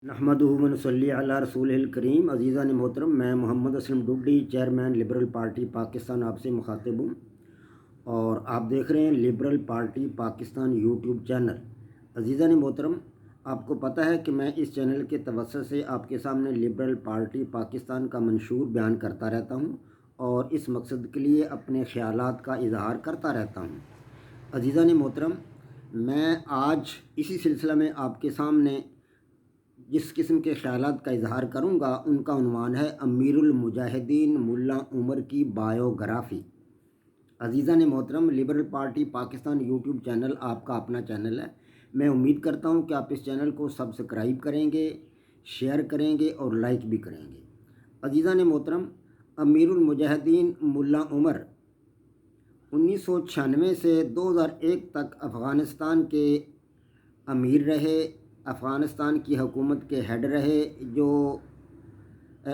نحمدہ و نصلی علی رسول الکریم۔ عزیزان محترم، میں Muhammad Aslam Dodi, chairman Liberal Party Pakistan آپ سے مخاطب ہوں، اور آپ دیکھ رہے ہیں Liberal Party Pakistan YouTube channel. عزیزان محترم، آپ کو پتہ ہے کہ میں اس چینل کے توسط سے آپ کے سامنے لبرل پارٹی پاکستان کا منشور بیان کرتا رہتا ہوں اور اس مقصد کے لیے اپنے خیالات کا اظہار کرتا رہتا ہوں۔ عزیزان محترم، میں آج اسی سلسلہ میں آپ کے سامنے جس قسم کے خیالات کا اظہار کروں گا ان کا عنوان ہے امیر المجاہدین ملا عمر کی بایوگرافی۔ عزیزان محترم، liberal Party Pakistan YouTube channel آپ کا اپنا چینل ہے۔ میں امید کرتا ہوں کہ آپ اس چینل کو سبسکرائب کریں گے، شیئر کریں گے اور لائک بھی کریں گے۔ عزیزان محترم، امیر المجاہدین ملا عمر 1996 سے 2001 تک افغانستان کے امیر رہے، افغانستان کی حکومت کے ہیڈ رہے، جو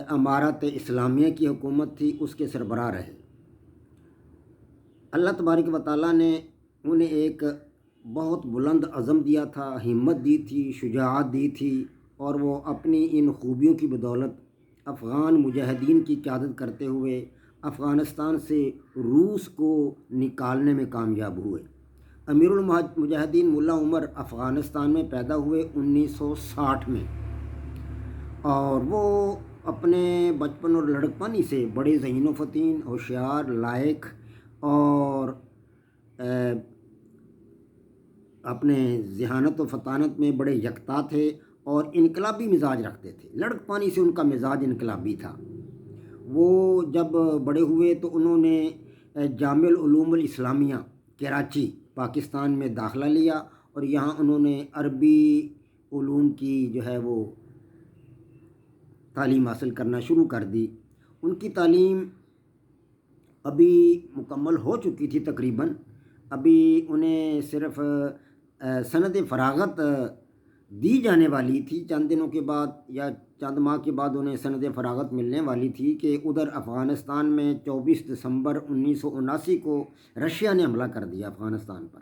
امارت اسلامیہ کی حکومت تھی اس کے سربراہ رہے۔ اللہ تبارک و تعالیٰ نے انہیں ایک بہت بلند عزم دیا تھا، ہمت دی تھی، شجاعت دی تھی، اور وہ اپنی ان خوبیوں کی بدولت افغان مجاہدین کی قیادت کرتے ہوئے افغانستان سے روس کو نکالنے میں کامیاب ہوئے۔ امیر المجاہدین ملا عمر افغانستان میں پیدا ہوئے 1960 میں، اور وہ اپنے بچپن اور لڑکپن ہی سے بڑے ذہین و فطن، ہوشیار، لائق اور اپنے ذہانت و فطانت میں بڑے یکتا تھے اور انقلابی مزاج رکھتے تھے۔ لڑکپن سے ان کا مزاج انقلابی تھا۔ وہ جب بڑے ہوئے تو انہوں نے جامع العلوم الاسلامیہ کراچی پاکستان میں داخلہ لیا، اور یہاں انہوں نے عربی علوم کی جو ہے وہ تعلیم حاصل کرنا شروع کر دی۔ ان کی تعلیم ابھی مکمل ہو چکی تھی تقریباً، ابھی انہیں صرف سند فراغت دی جانے والی تھی، چند دنوں کے بعد یا چند ماہ کے بعد انہیں سند فراغت ملنے والی تھی کہ ادھر افغانستان میں 24 دسمبر 1979 کو رشیا نے حملہ کر دیا افغانستان پر،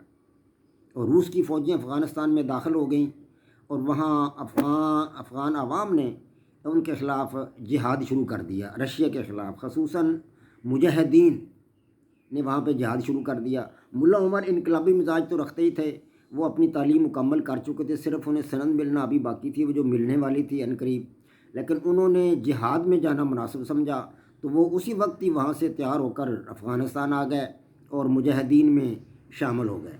اور روس کی فوجیں افغانستان میں داخل ہو گئیں، اور وہاں افغان عوام نے ان کے خلاف جہاد شروع کر دیا، رشیا کے خلاف خصوصاً مجاہدین نے وہاں پہ جہاد شروع کر دیا۔ ملا عمر انقلابی مزاج تو رکھتے ہی تھے، وہ اپنی تعلیم مکمل کر چکے تھے، صرف انہیں سند ملنا ابھی باقی تھی، وہ جو ملنے والی تھی عنقریب، لیکن انہوں نے جہاد میں جانا مناسب سمجھا، تو وہ اسی وقت ہی وہاں سے تیار ہو کر افغانستان آ گئے اور مجاہدین میں شامل ہو گئے۔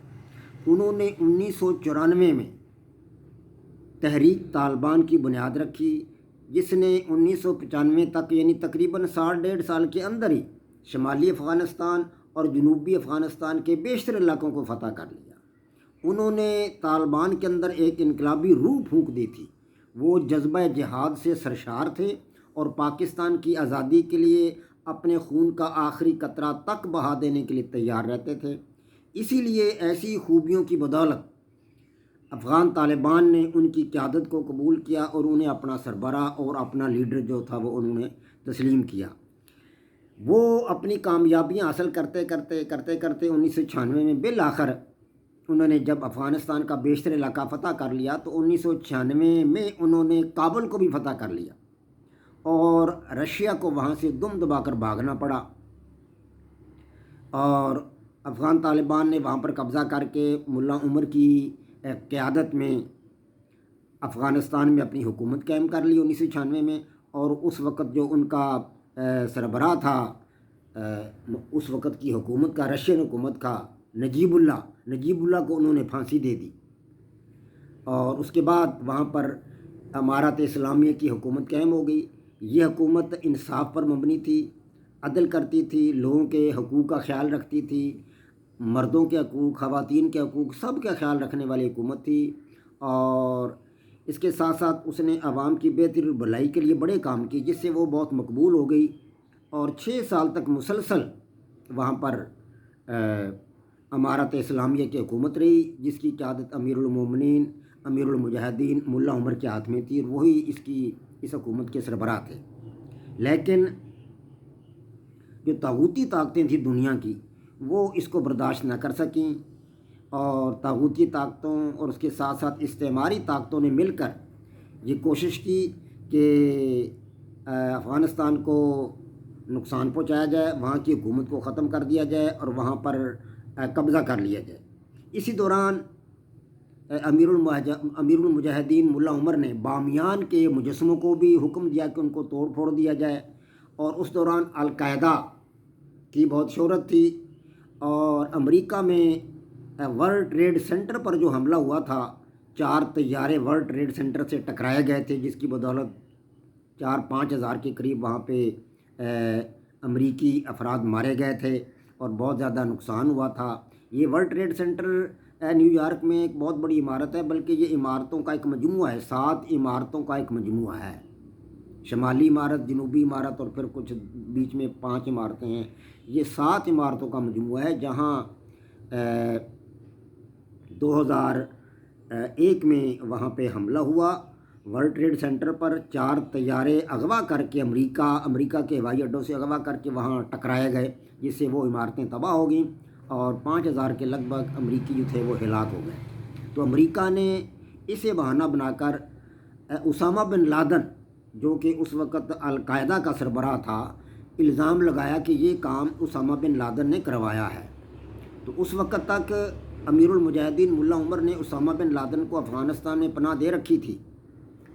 انہوں نے 1994 میں تحریک طالبان کی بنیاد رکھی، جس نے 1995 تک یعنی تقریباً 1.5 سال کے اندر ہی شمالی افغانستان اور جنوبی افغانستان کے بیشتر علاقوں کو فتح کر لیا۔ انہوں نے طالبان کے اندر ایک انقلابی روح پھونک دی تھی، وہ جذبہ جہاد سے سرشار تھے اور پاکستان کی آزادی کے لیے اپنے خون کا آخری قطرہ تک بہا دینے کے لیے تیار رہتے تھے۔ اسی لیے ایسی خوبیوں کی بدولت افغان طالبان نے ان کی قیادت کو قبول کیا اور انہیں اپنا سربراہ اور اپنا لیڈر جو تھا وہ انہوں نے تسلیم کیا۔ وہ اپنی کامیابیاں حاصل کرتے کرتے 1996 میں بالآخر انہوں نے جب افغانستان کا بیشتر علاقہ فتح کر لیا تو 1996 میں انہوں نے کابل کو بھی فتح کر لیا، اور رشیا کو وہاں سے دم دبا کر بھاگنا پڑا، اور افغان طالبان نے وہاں پر قبضہ کر کے ملا عمر کی قیادت میں افغانستان میں اپنی حکومت قائم کر لی 1996 میں، اور اس وقت جو ان کا سربراہ تھا اس وقت کی حکومت کا، رشین حکومت کا نجیب اللہ کو انہوں نے پھانسی دے دی، اور اس کے بعد وہاں پر امارت اسلامیہ کی حکومت قائم ہو گئی۔ یہ حکومت انصاف پر مبنی تھی، عدل کرتی تھی، لوگوں کے حقوق کا خیال رکھتی تھی، مردوں کے حقوق، خواتین کے حقوق، سب کا خیال رکھنے والی حکومت تھی، اور اس کے ساتھ ساتھ اس نے عوام کی بہتری اور بھلائی کے لیے بڑے کام کیے، جس سے وہ بہت مقبول ہو گئی، اور 6 سال تک مسلسل وہاں پر امارت اسلامیہ کی حکومت رہی، جس کی قیادت امیر المومنین امیر المجاہدین ملا عمر کے ہاتھ میں تھی، اور وہی اس حکومت کے سربراہ تھے۔ لیکن جو طاغوتی طاقتیں تھیں دنیا کی، وہ اس کو برداشت نہ کر سکیں، اور طاغوتی طاقتوں اور اس کے ساتھ ساتھ استعماری طاقتوں نے مل کر یہ کوشش کی کہ افغانستان کو نقصان پہنچایا جائے، وہاں کی حکومت کو ختم کر دیا جائے اور وہاں پر قبضہ کر لیا جائے۔ اسی دوران امیر المجاہدین ملا عمر نے بامیان کے مجسموں کو بھی حکم دیا کہ ان کو توڑ پھوڑ دیا جائے، اور اس دوران القاعدہ کی بہت شہرت تھی، اور امریکہ میں ورلڈ ٹریڈ سینٹر پر جو حملہ ہوا تھا، 4 طیارے ورلڈ ٹریڈ سینٹر سے ٹکرائے گئے تھے، جس کی بدولت 4-5 ہزار کے قریب وہاں پہ امریکی افراد مارے گئے تھے اور بہت زیادہ نقصان ہوا تھا۔ یہ World Trade Centre New York میں ایک بہت بڑی عمارت ہے، بلکہ یہ عمارتوں کا ایک مجموعہ ہے، 7 عمارتوں کا ایک مجموعہ ہے، شمالی عمارت، جنوبی عمارت اور پھر کچھ بیچ میں 5 عمارتیں ہیں۔ یہ 7 عمارتوں کا مجموعہ ہے، جہاں 2001 میں وہاں پہ حملہ ہوا ورلڈ ٹریڈ سینٹر پر، 4 طیارے اغوا کر کے امریکہ کے ہوائی اڈوں سے اغوا کر کے وہاں ٹکرائے گئے، جس سے وہ عمارتیں تباہ ہو گئیں اور 5000 کے لگ بھگ امریکی جو تھے وہ ہلاک ہو گئے۔ تو امریکہ نے اسے بہانہ بنا کر اسامہ بن لادن، جو کہ اس وقت القاعدہ کا سربراہ تھا، الزام لگایا کہ یہ کام اسامہ بن لادن نے کروایا ہے۔ تو اس وقت تک امیر المجاہدین ملا عمر نے اسامہ بن لادن کو افغانستان میں پناہ دے رکھی تھی،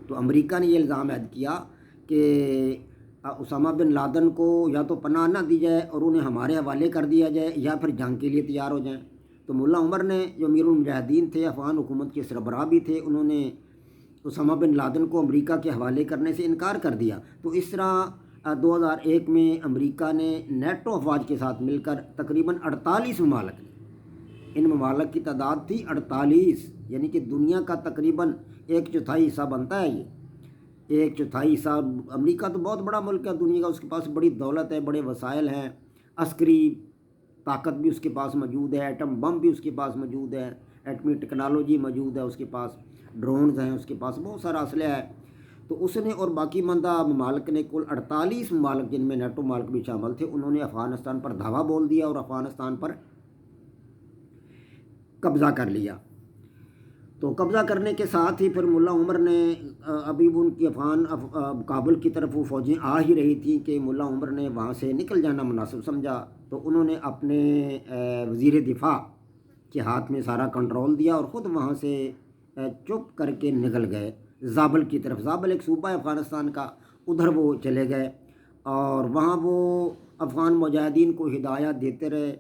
تو امریکہ نے یہ الزام عائد کیا کہ اسامہ بن لادن کو یا تو پناہ نہ دی جائے اور انہیں ہمارے حوالے کر دیا جائے، یا پھر جنگ کے لیے تیار ہو جائیں۔ تو ملا عمر نے، جو امیر المجاہدین تھے، افغان حکومت کے سربراہ بھی تھے، انہوں نے اسامہ بن لادن کو امریکہ کے حوالے کرنے سے انکار کر دیا۔ تو اس طرح 2001 میں امریکہ نے نیٹو افواج کے ساتھ مل کر تقریباً 48 ممالک، ان ممالک کی تعداد تھی 48، یعنی کہ دنیا کا تقریباً 1/4 حصہ بنتا ہے۔ یہ 1/4 حصہ، امریکہ تو بہت بڑا ملک ہے دنیا کا، اس کے پاس بڑی دولت ہے، بڑے وسائل ہیں، عسکری طاقت بھی اس کے پاس موجود ہے، ایٹم بم بھی اس کے پاس موجود ہے، ایٹمی ٹیکنالوجی موجود ہے اس کے پاس، ڈرونز ہیں اس کے پاس، بہت سارا اسلحہ ہے۔ تو اس نے اور باقی ماندہ ممالک نے، کل 48 ممالک جن میں نیٹو ممالک بھی شامل تھے، انہوں نے افغانستان پر دھاوا بول دیا اور افغانستان پر قبضہ کر لیا۔ تو قبضہ کرنے کے ساتھ ہی پھر ملا عمر نے، ابھی ان کی کابل کی طرف وہ فوجیں آ ہی رہی تھیں کہ ملا عمر نے وہاں سے نکل جانا مناسب سمجھا، تو انہوں نے اپنے وزیر دفاع کے ہاتھ میں سارا کنٹرول دیا اور خود وہاں سے چپ کر کے نکل گئے زابل کی طرف۔ زابل ایک صوبہ ہے افغانستان کا، ادھر وہ چلے گئے اور وہاں وہ افغان مجاہدین کو ہدایات دیتے رہے۔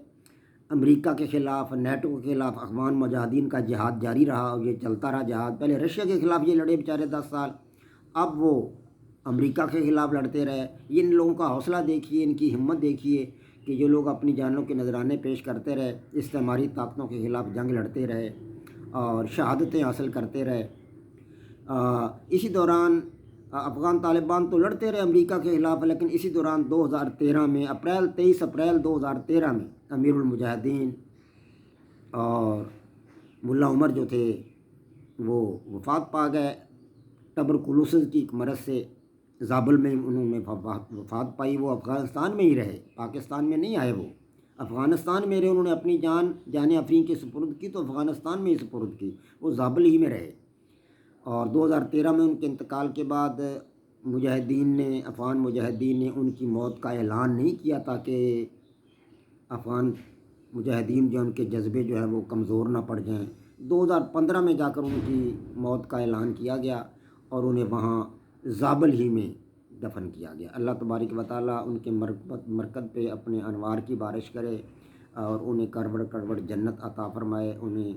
امریکہ کے خلاف، نیٹو کے خلاف افغان مجاہدین کا جہاد جاری رہا اور یہ چلتا رہا جہاد۔ پہلے رشیا کے خلاف یہ لڑے بیچارے 10 سال، اب وہ امریکہ کے خلاف لڑتے رہے۔ ان لوگوں کا حوصلہ دیکھیے، ان کی ہمت دیکھیے کہ جو لوگ اپنی جانوں کے نذرانے پیش کرتے رہے، استعماری طاقتوں کے خلاف جنگ لڑتے رہے اور شہادتیں حاصل کرتے رہے۔ اسی دوران افغان طالبان تو لڑتے رہے امریکہ کے خلاف، لیکن اسی دوران 2013 میں 23 اپریل 2013 میں امیر المجاہدین اور ملا عمر جو تھے وہ وفات پا گئے ٹبرکلوسز کی ایک مرض سے۔ زابل میں انہوں نے وفات پائی۔ وہ افغانستان میں ہی رہے، پاکستان میں نہیں آئے، وہ افغانستان میں رہے، انہوں نے اپنی جان آفرین کی سپرد کی تو افغانستان میں ہی سپرد کی، وہ زابل ہی میں رہے۔ اور 2013 میں ان کے انتقال کے بعد افغان مجاہدین نے ان کی موت کا اعلان نہیں کیا تاکہ افغان مجاہدین جو ان کے جذبے جو ہیں وہ کمزور نہ پڑ جائیں۔ 2015 میں جا کر ان کی موت کا اعلان کیا گیا اور انہیں وہاں زابل ہی میں دفن کیا گیا۔ اللہ تبارک و تعالیٰ ان کے مرکز پہ اپنے انوار کی بارش کرے اور انہیں کروڑ جنت عطا فرمائے، انہیں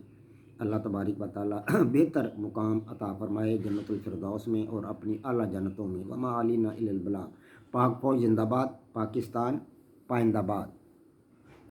اللہ تبارک و تعالیٰ بہتر مقام عطا فرمائے جنت الفردوس میں اور اپنی اعلیٰ جنتوں میں۔ وما علینا الا البلاغ۔ پاک فوج زندہ باد، پاکستان پائندہ باد۔